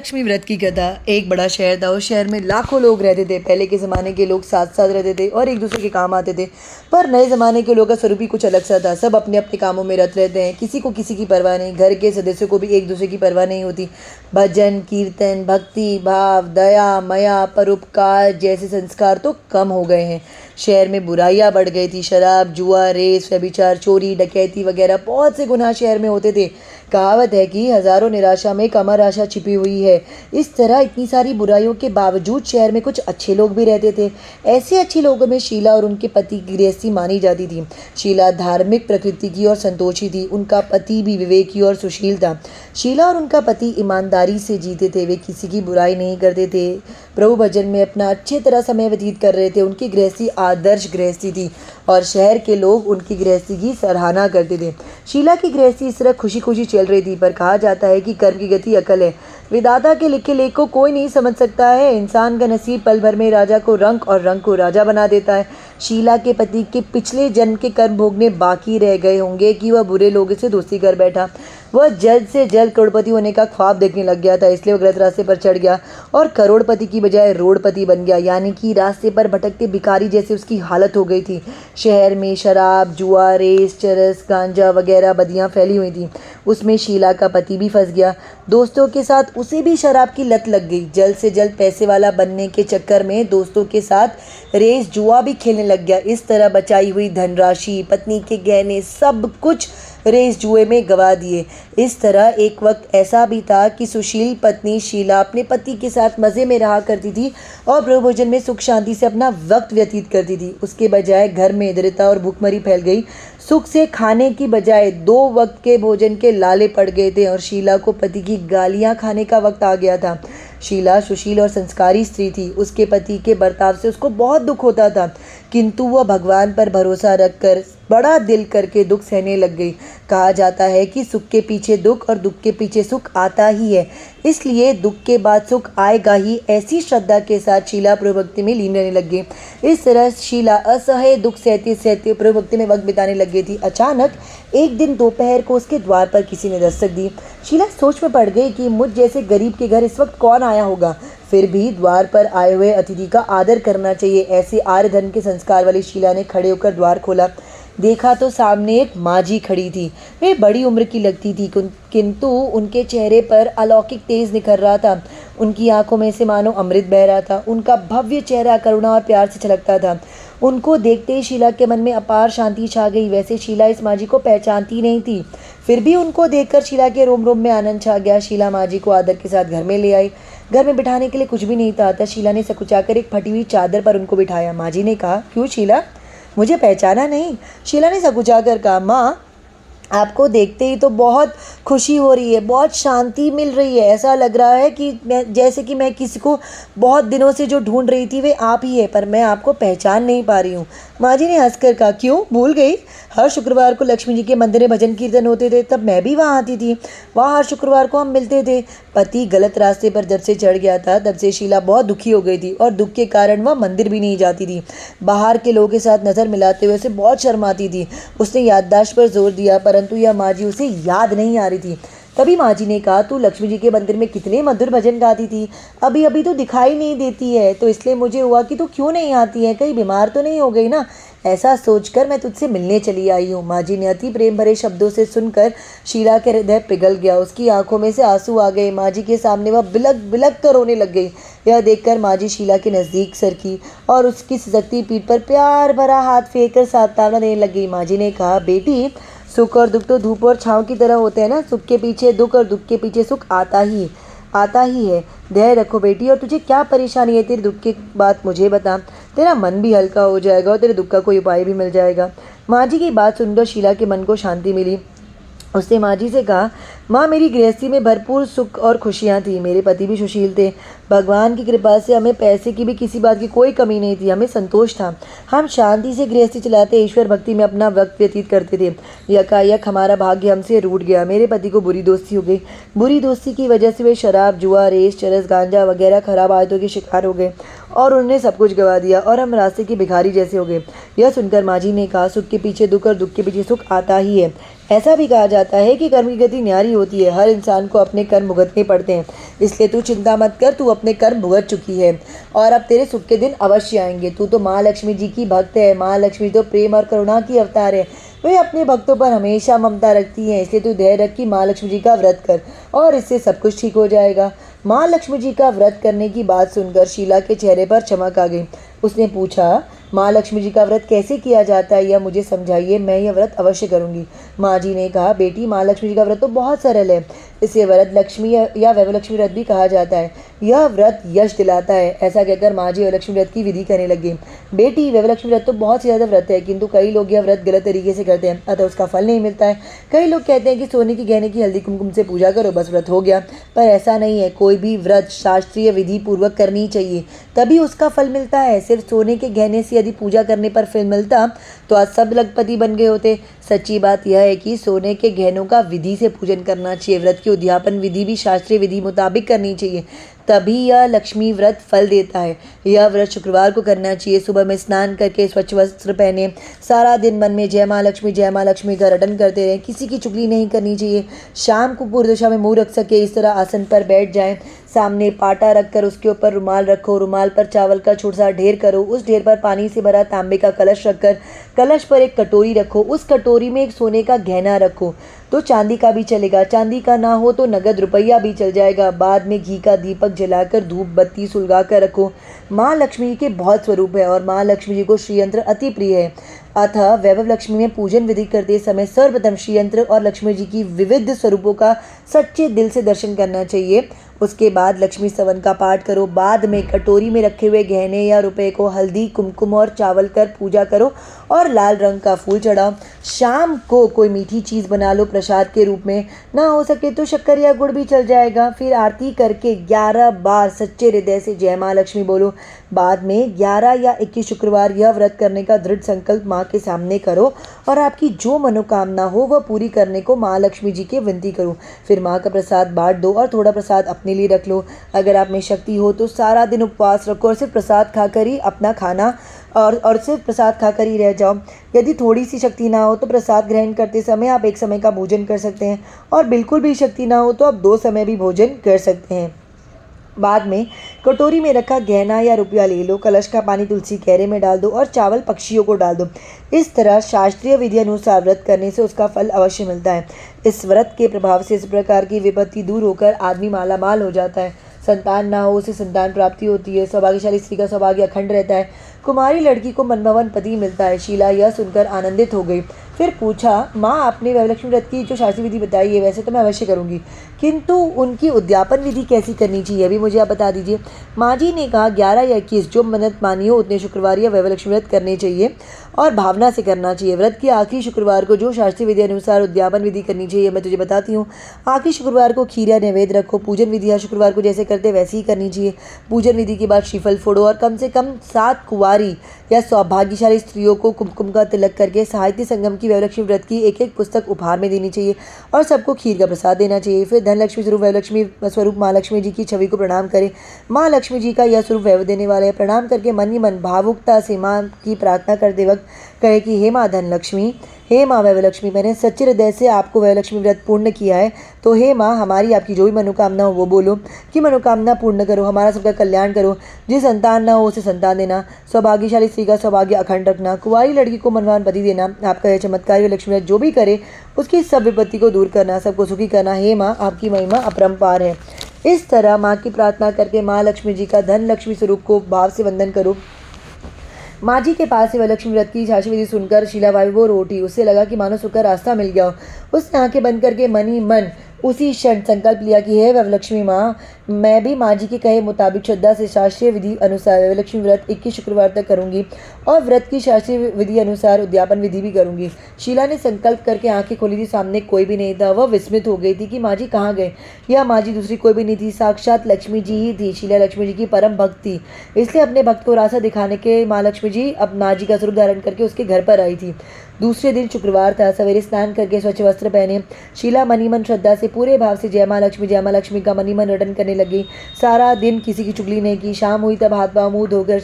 लक्ष्मी व्रत की कथा। एक बड़ा शहर था। उस शहर में लाखों लोग रहते थे। पहले के ज़माने के लोग साथ साथ रहते थे और एक दूसरे के काम आते थे। पर नए ज़माने के लोगों का स्वरूप ही कुछ अलग सा था। सब अपने अपने कामों में रत रहते हैं। किसी को किसी की परवाह नहीं। घर के सदस्यों को भी एक दूसरे की परवाह नहीं होती। भजन कीर्तन भक्ति भाव दया मया परोपकार जैसे संस्कार तो कम हो गए हैं। शहर में बुराइयां बढ़ गई थी। शराब जुआ रेस व्यभिचार चोरी डकैती वगैरह बहुत से गुनाह शहर में होते थे। कहावत है कि हजारों निराशा में एक अमर आशा छिपी हुई है। इस तरह इतनी सारी बुराइयों के बावजूद शहर में कुछ अच्छे लोग भी रहते थे। ऐसे अच्छे लोगों में शीला और उनके पति की गृहस्थी मानी जाती थी। शीला धार्मिक प्रकृति की और संतोषी थी। उनका पति भी विवेकी और सुशील था। शीला और उनका पति ईमानदारी से जीते थे। वे किसी की बुराई नहीं करते थे। प्रभु भजन में अपना अच्छे तरह समय व्यतीत कर रहे थे। उनकी गृहस्थी आदर्श गृहस्थी थी और शहर के लोग उनकी गृहस्थी की सराहना करते थे। शीला की गृहस्थी इस तरह खुशी खुशी चल रही थी। पर कहा जाता है कि कर्म की गति अकल है। विधाता के लिखे लेख को कोई नहीं समझ सकता है। इंसान का नसीब पल भर में राजा को रंक और रंक को राजा बना देता है। शीला के पति के पिछले जन्म के कर्म भोगने बाकी रह गए होंगे कि वह बुरे लोगों से दोस्ती कर बैठा। वह जल्द से जल्द करोड़पति होने का ख्वाब देखने लग गया था। इसलिए वह गलत रास्ते पर चढ़ गया और करोड़पति की बजाय रोडपति बन गया। यानी कि रास्ते पर भटकते भिखारी जैसे उसकी हालत हो गई थी। शहर में शराब जुआ रेस चरस गांजा वगैरह बदियां फैली हुई थी। उसमें शीला का पति भी फंस गया। दोस्तों के साथ उसे भी शराब की लत लग गई। जल्द से जल्द पैसे वाला बनने के चक्कर में दोस्तों के साथ रेस जुआ भी खेलने लग गया। इस तरह बचाई हुई धनराशि पत्नी के गहने सब कुछ रेस जुए में गवा दिए। इस तरह एक वक्त ऐसा भी था कि सुशील पत्नी शीला अपने पति के साथ मज़े में रहा करती थी और प्रभु भोजन में सुख शांति से अपना वक्त व्यतीत करती थी। उसके बजाय घर में दरिद्रता और भूखमरी फैल गई। सुख से खाने की बजाय 2 वक्त के भोजन के लाले पड़ गए थे और शीला को पति की गालियां खाने का वक्त आ गया था। शीला सुशील और संस्कारी स्त्री थी। उसके पति के बर्ताव से उसको बहुत दुख होता था, किंतु वह भगवान पर भरोसा रखकर बड़ा दिल करके दुख सहने लग गई। कहा जाता है कि सुख के पीछे दुख और दुख के पीछे सुख आता ही है, इसलिए दुख के बाद सुख आएगा ही। ऐसी श्रद्धा के साथ शीला प्रभु भक्ति में लीन रहने लग गई। इस तरह शीला असह्य दुख सहते सहते प्रभु भक्ति में वक्त बिताने लग गई थी। अचानक एक दिन दोपहर को उसके द्वार पर किसी ने दस्तक दी। शीला सोच में पड़ गई कि मुझ जैसे गरीब के घर इस वक्त कौन आया होगा। फिर भी द्वार पर आए हुए अतिथि का आदर करना चाहिए, ऐसे आर्य धर्म के संस्कार वाली शीला ने खड़े होकर द्वार खोला। देखा तो सामने एक माँ खड़ी थी। वे बड़ी उम्र की लगती थी, किंतु उनके चेहरे पर अलौकिक तेज निखर रहा था। उनकी आंखों में से मानो अमृत बह रहा था। उनका भव्य चेहरा करुणा और प्यार से छलकता था। उनको देखते ही शीला के मन में अपार शांति छा गई। वैसे शीला इस माँ जी को पहचानती नहीं थी, फिर भी उनको देखकर शीला के रोम रोम में आनंद छा गया। शीला माँ जी को आदर के साथ घर में ले आई। घर में बिठाने के लिए कुछ भी नहीं था, शीला ने सकुचाकर एक फटी हुई चादर पर उनको बिठाया। माँ जी ने कहा, क्यों शीला, मुझे पहचाना नहीं? शीला ने सकुचाकर कहा, माँ आपको देखते ही तो बहुत खुशी हो रही है, बहुत शांति मिल रही है। ऐसा लग रहा है कि जैसे कि मैं किसी को बहुत दिनों से जो ढूंढ रही थी वे आप ही है, पर मैं आपको पहचान नहीं पा रही हूँ। माँ जी ने हंसकर कहा, क्यों भूल गई? हर शुक्रवार को लक्ष्मी जी के मंदिर में भजन कीर्तन होते थे, तब मैं भी वहाँ आती थी। वहाँ हर शुक्रवार को हम मिलते थे। पति गलत रास्ते पर जब से चढ़ गया था तब से शीला बहुत दुखी हो गई थी और दुख के कारण वह मंदिर भी नहीं जाती थी। बाहर के लोगों के साथ नज़र मिलाते हुए उसे बहुत शर्माती थी। उसने याददाश्त पर जोर दिया, परंतु यह माँ जी उसे याद नहीं आ रही थी। तभी माँ जी ने कहा, तू लक्ष्मी जी के मंदिर में कितने मधुर भजन गाती थी, अभी अभी तो दिखाई नहीं देती है, तो इसलिए मुझे हुआ कि तू क्यों नहीं आती है, कहीं बीमार तो नहीं हो गई ना? ऐसा सोचकर मैं तुझसे मिलने चली आई हूँ। माँ जी ने अति प्रेम भरे शब्दों से सुनकर शीला के हृदय पिघल गया। उसकी आंखों में से आंसू आ गए। माँ जी के सामने वह बिलक बिलक कर रोने लग गई। यह देखकर माँ जी शीला के नज़दीक सरकी और उसकी सिसकती पीठ पर प्यार भरा हाथ फेंक कर सांत्वना देने लग गई। माँ जी ने कहा, बेटी सुख और दुख तो धूप और छाँव की तरह होते हैं ना। सुख के पीछे दुख और दुख के पीछे सुख आता ही है। धैर्य रखो बेटी, और तुझे क्या परेशानी है? तेरे दुख की बात मुझे बता, तेरा मन भी हल्का हो जाएगा और तेरे दुख का कोई उपाय भी मिल जाएगा। माँ जी की बात सुनकर शीला के मन को शांति मिली। उसने माँ जी से कहा, माँ मेरी गृहस्थी में भरपूर सुख और खुशियाँ थी। मेरे पति भी सुशील थे। भगवान की कृपा से हमें पैसे की भी किसी बात की कोई कमी नहीं थी। हमें संतोष था। हम शांति से गृहस्थी चलाते ईश्वर भक्ति में अपना वक्त व्यतीत करते थे। यकायक हमारा भाग्य हमसे रूठ गया। मेरे पति को बुरी दोस्ती हो गई। बुरी दोस्ती की वजह से वे शराब जुआ रेस चरस गांजा वगैरह खराब आदतों के शिकार हो गए। और उन्होंने सब कुछ गवा दिया और हम रास्ते की भिखारी जैसे हो गए। यह सुनकर माँ जी ने कहा, सुख के पीछे दुख और दुख के पीछे सुख आता ही है। ऐसा भी कहा जाता है कि कर्म की गति न्यारी होती है, हर इंसान को अपने कर्म भुगतने पड़ते हैं। इसलिए तू चिंता मत कर, तू अपने कर्म भुगत चुकी है और अब तेरे सुख के दिन अवश्य आएंगे। तू तो माँ लक्ष्मी जी की भक्त है। माँ लक्ष्मी तो प्रेम और करुणा की अवतार है। वे अपने भक्तों पर हमेशा ममता रखती हैं। इसलिए तू धैर्य रख कि माँ लक्ष्मी जी का व्रत कर और इससे सब कुछ ठीक हो जाएगा। माँ लक्ष्मी जी का व्रत करने की बात सुनकर शीला के चेहरे पर चमक आ गई। उसने पूछा, माँ लक्ष्मी जी का व्रत कैसे किया जाता है, यह मुझे समझाइए, मैं यह व्रत अवश्य करूँगी। माँ जी ने कहा, बेटी माँ लक्ष्मी जी का व्रत तो बहुत सरल है। इसे व्रत लक्ष्मी या वैभलक्ष्मी व्रत भी कहा जाता है। यह व्रत यश दिलाता है। ऐसा कहकर माँ जी वैभलक्ष्मी व्रत की विधि करने लगी। बेटी वैभलक्ष्मी व्रत तो बहुत ही ज़्यादा व्रत है, किंतु कई लोग यह व्रत गलत तरीके से करते हैं, अतः उसका फल नहीं मिलता है। कई लोग कहते हैं कि सोने की गहने की हल्दी कुमकुम से पूजा करो, बस व्रत हो गया। पर ऐसा नहीं है। कोई भी व्रत शास्त्रीय विधि पूर्वक करनी चाहिए, तभी उसका फल मिलता है। सिर्फ सोने के गहने से यदि पूजा करने पर फल मिलता तो आज सब लखपति बन गए होते। सच्ची बात यह है कि सोने के गहनों का विधि से पूजन करना चाहिए। व्रत की उद्यापन विधि भी शास्त्रीय विधि मुताबिक करनी चाहिए, तभी यह लक्ष्मी व्रत फल देता है। यह व्रत शुक्रवार को करना चाहिए। सुबह में स्नान करके स्वच्छ वस्त्र पहने सारा दिन मन में जय माँ लक्ष्मी का रटन करते रहें। किसी की चुगली नहीं करनी चाहिए। शाम को पूर्व दिशा में मुंह रख सके इस तरह आसन पर बैठ जाएं। सामने पाटा रखकर उसके ऊपर रुमाल रखो। रुमाल पर चावल का छोटा सा ढेर करो। उस ढेर पर पानी से भरा तांबे का कलश रखकर कलश पर एक कटोरी रखो। उस कटोरी में एक सोने का गहना रखो, तो चांदी का भी चलेगा। चांदी का ना हो तो नगद रुपया भी चल जाएगा। बाद में घी का दीपक जलाकर धूप बत्ती सुलगा कर रखो। माँ लक्ष्मी के बहुत स्वरूप है और माँ लक्ष्मी जी को श्रीयंत्र अति प्रिय है। अतः वैभव लक्ष्मी में पूजन विधि करते समय सर्वप्रथम श्रीयंत्र और लक्ष्मी जी की विविध स्वरूपों का सच्चे दिल से दर्शन करना चाहिए। उसके बाद लक्ष्मी स्तवन का पाठ करो। बाद में कटोरी में रखे हुए गहने या रुपए को हल्दी कुमकुम और चावल कर पूजा करो और लाल रंग का फूल चढ़ाओ। शाम को कोई मीठी चीज़ बना लो प्रसाद के रूप में, ना हो सके तो शक्कर या गुड़ भी चल जाएगा। फिर आरती करके 11 बार सच्चे हृदय से जय माँ लक्ष्मी बोलो। बाद में 11 या 21 शुक्रवार यह व्रत करने का दृढ़ संकल्प माँ के सामने करो और आपकी जो मनोकामना हो वह पूरी करने को माँ लक्ष्मी जी के विनती करो। फिर माँ का प्रसाद बांट दो और थोड़ा प्रसाद अपने लिए रख लो। अगर आप में शक्ति हो तो सारा दिन उपवास रखो और सिर्फ प्रसाद खाकर ही अपना खाना और सिर्फ प्रसाद खाकर ही रह जाओ। यदि थोड़ी सी शक्ति ना हो तो प्रसाद ग्रहण करते समय आप एक समय का भोजन कर सकते हैं और बिल्कुल भी शक्ति ना हो तो आप 2 समय भी भोजन कर सकते हैं। बाद में कटोरी में रखा गहना या रुपया ले लो। कलश का पानी तुलसी क्यारे में डाल दो और चावल पक्षियों को डाल दो। इस तरह शास्त्रीय विधि अनुसार व्रत करने से उसका फल अवश्य मिलता है। इस व्रत के प्रभाव से इस प्रकार की विपत्ति दूर होकर आदमी मालामाल हो जाता है। संतान ना हो उसे संतान प्राप्ति होती है। सौभाग्यशाली स्त्री का सौभाग्य अखंड रहता है। कुमारी लड़की को मनभवन पति मिलता है। शीला यह सुनकर आनंदित हो गई। फिर पूछा, माँ आपने वैभलक्ष्मी व्रत की जो शास्त्रीय विधि बताई है वैसे तो मैं अवश्य करूँगी, किंतु उनकी उद्यापन विधि कैसी करनी चाहिए अभी मुझे आप बता दीजिए। माँ जी ने कहा, 11 या 21 जो मन्नत मानी हो उतने शुक्रवार या वैभलक्ष्मी व्रत करने चाहिए और भावना से करना चाहिए। व्रत के आखिरी शुक्रवार को जो शास्त्रीय विधि अनुसार उद्यापन विधि करनी चाहिए मैं तुझे बताती हूँ। आखिरी शुक्रवार को खीर या नैवेद्य रखो। पूजन विधि हर शुक्रवार को जैसे करते वैसे ही करनी चाहिए। पूजन विधि के बाद श्रीफल फोड़ो और कम से कम 7 कुंवारी या सौभाग्यशाली स्त्रियों को कुमकुम का तिलक करके साहित्य संगम की वैभलक्ष्मी व्रत की एक पुस्तक उपहार में देनी चाहिए और सबको खीर का प्रसाद देना चाहिए। फिर धनलक्ष्मी स्वरूप वैभलक्ष्मी स्वरूप माँ लक्ष्मी जी की छवि को प्रणाम करें। माँ लक्ष्मी जी का यह स्वरूप वैभव देने वाला है। प्रणाम करके मन ही मन भावुकता से माँ की प्रार्थना करते वक्त कहे कि हे माँ धनलक्ष्मी, हे माँ वैभलक्ष्मी, मैंने सच्चे हृदय से आपको वैभलक्ष्मी व्रत पूर्ण किया है, तो हे माँ हमारी आपकी जो भी मनोकामना हो वो बोलो कि मनोकामना पूर्ण करो, हमारा सबका कल्याण करो। जिस संतान ना हो उसे संतान देना। सौभाग्यशाली स्त्री का सौभाग्य अखंड रखना। कुंवारी लड़की को मनवान पति देना। आपका यह चमत्कारी वैभलक्ष्मी व्रत जो भी करे उसकी सब विपत्ति को दूर करना, सबको सुखी करना। हे माँ आपकी महिमा अपरंपार है। इस तरह माँ की प्रार्थना करके माँ लक्ष्मी जी का धन लक्ष्मी स्वरूप को भाव से वंदन करो। माँ जी के पास से वैभलक्ष्मी व्रत की शास्त्रीय विधि सुनकर शीला बाई वो रोटी, उससे लगा कि मानो सुख का रास्ता मिल गया हो। उसने आंखें बंद करके मन ही मन उसी क्षण संकल्प लिया कि हे वैभलक्ष्मी माँ, मैं भी माँ जी के कहे मुताबिक श्रद्धा से शास्त्रीय विधि अनुसार वैभलक्ष्मी व्रत 21 शुक्रवार तक करूँगी और व्रत की शास्त्रीय विधि अनुसार उद्यापन विधि भी करूँगी। शीला ने संकल्प करके आंखें खोली थी। सामने कोई भी नहीं था। वह विस्मित हो गई थी कि माँ जी कहाँ गए। यह माँ जी दूसरी कोई भी नहीं थी, साक्षात लक्ष्मी जी ही थी। शीला लक्ष्मी जी की परम भक्त थी, इसलिए अपने भक्त को रास्ता दिखाने के माँ लक्ष्मी जी अब माँ जी का स्वरूप धारण करके उसके घर पर आई थी। दूसरे दिन शुक्रवार था। सवेरे स्नान करके स्वच्छ वस्त्र पहने शीला मनी मन श्रद्धा से पूरे भाव से जय माँ लक्ष्मी का मनी मन रटन करने लगी। सारा दिन किसी की चुगली नहीं की। शाम हुई तब हाथ पाँव मुँह धोकर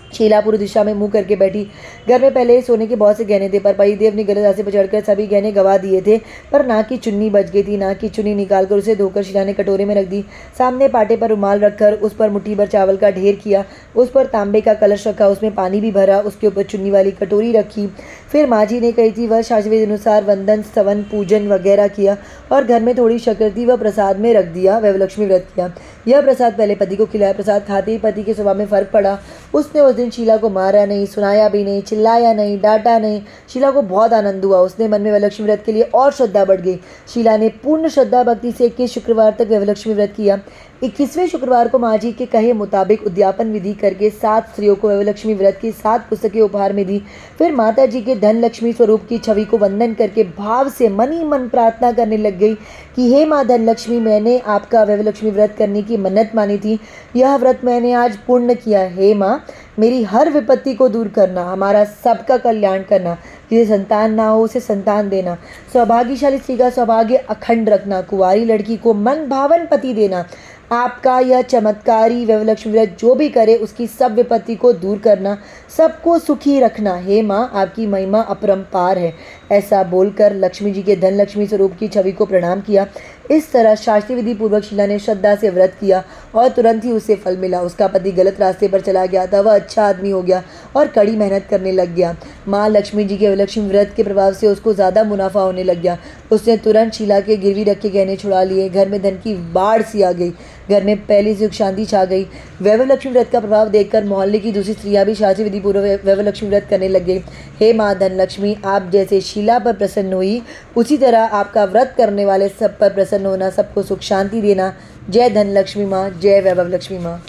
शीला पूर्व दिशा में मुंह करके बैठी। घर में पहले ही सोने के बहुत से गहने थे, पर पतिदेव ने गलत रास्ते पर चढ़कर सभी गहने गवा दिए थे। पर नाक की चुन्नी बच गई थी। नाक की चुन्नी निकालकर उसे धोकर शीला ने कटोरे में रख दी। सामने पाटे पर रुमाल रखकर उस पर मुट्ठी भर चावल का ढेर किया। उस पर तांबे का कलश रखा, उसमें पानी भी भरा। उसके ऊपर चुन्नी वाली कटोरी रखी। फिर माँ जी ने कही थी वह शास्त्रीय अनुसार वंदन स्तवन पूजन वगैरह किया और घर में थोड़ी शक्कर थी वह प्रसाद में रख दिया। वैभवलक्ष्मी व्रत किया। यह प्रसाद पहले पति को खिलाया। प्रसाद खाते ही पति के स्वभाव में फर्क पड़ा। उसने उस दिन शीला को मारा नहीं, सुनाया भी नहीं, चिल्लाया नहीं, डांटा नहीं। शीला को बहुत आनंद हुआ। उसने मन में वैभवलक्ष्मी व्रत के लिए और श्रद्धा बढ़ गई। शीला ने पूर्ण श्रद्धा भक्ति से 21 शुक्रवार तक वैभवलक्ष्मी व्रत किया। 21वें शुक्रवार को माँ जी के कहे मुताबिक उद्यापन विधि करके 7 स्त्रियों को वैभवलक्ष्मी व्रत की 7 पुस्तकें उपहार में दी। फिर माता जी के धन लक्ष्मी स्वरूप की छवि को वंदन करके भाव से मन ही मन प्रार्थना करने लग गई कि हे माँ धन लक्ष्मी, मैंने आपका वैभवलक्ष्मी व्रत करने की मन्नत मानी थी। यह व्रत मैंने आज पूर्ण किया। हे माँ, मेरी हर विपत्ति को दूर करना, हमारा सबका कल्याण करना। जिसे संतान ना हो उसे संतान देना, सौभाग्यशाली स्त्री का सौभाग्य अखंड रखना, कुंवारी लड़की को मन भावन पति देना। आपका यह चमत्कारी वैभवलक्ष्मी व्रत जो भी करे उसकी सब विपत्ति को दूर करना, सबको सुखी रखना। हे माँ, आपकी महिमा अपरंपार है। ऐसा बोलकर लक्ष्मी जी के धन लक्ष्मी स्वरूप की छवि को प्रणाम किया। इस तरह शास्त्रीय विधि पूर्वक शीला ने श्रद्धा से व्रत किया और तुरंत ही उसे फल मिला। उसका पति गलत रास्ते पर चला गया था, वह अच्छा आदमी हो गया और कड़ी मेहनत करने लग गया। माँ लक्ष्मी जी के लक्ष्मी व्रत के प्रभाव से उसको ज़्यादा मुनाफा होने लग गया। उसने तुरंत शीला के गिरवी रखे गहने छुड़ा लिए। घर में धन की बाढ़ सी आ गई। घर में पहली सुख शांति छा गई। वैभवलक्ष्मी व्रत का प्रभाव देखकर मोहल्ले की दूसरी स्त्रियां भी शास्त्रीय विधि पूर्वक वैभवलक्ष्मी व्रत करने लग गई। हे माँ धन लक्ष्मी, आप जैसे शीला पर प्रसन्न हुई उसी तरह आपका व्रत करने वाले सब पर प्रसन्न होना, सबको सुख शांति देना। जय धन लक्ष्मी माँ, जय वैभव लक्ष्मी माँ।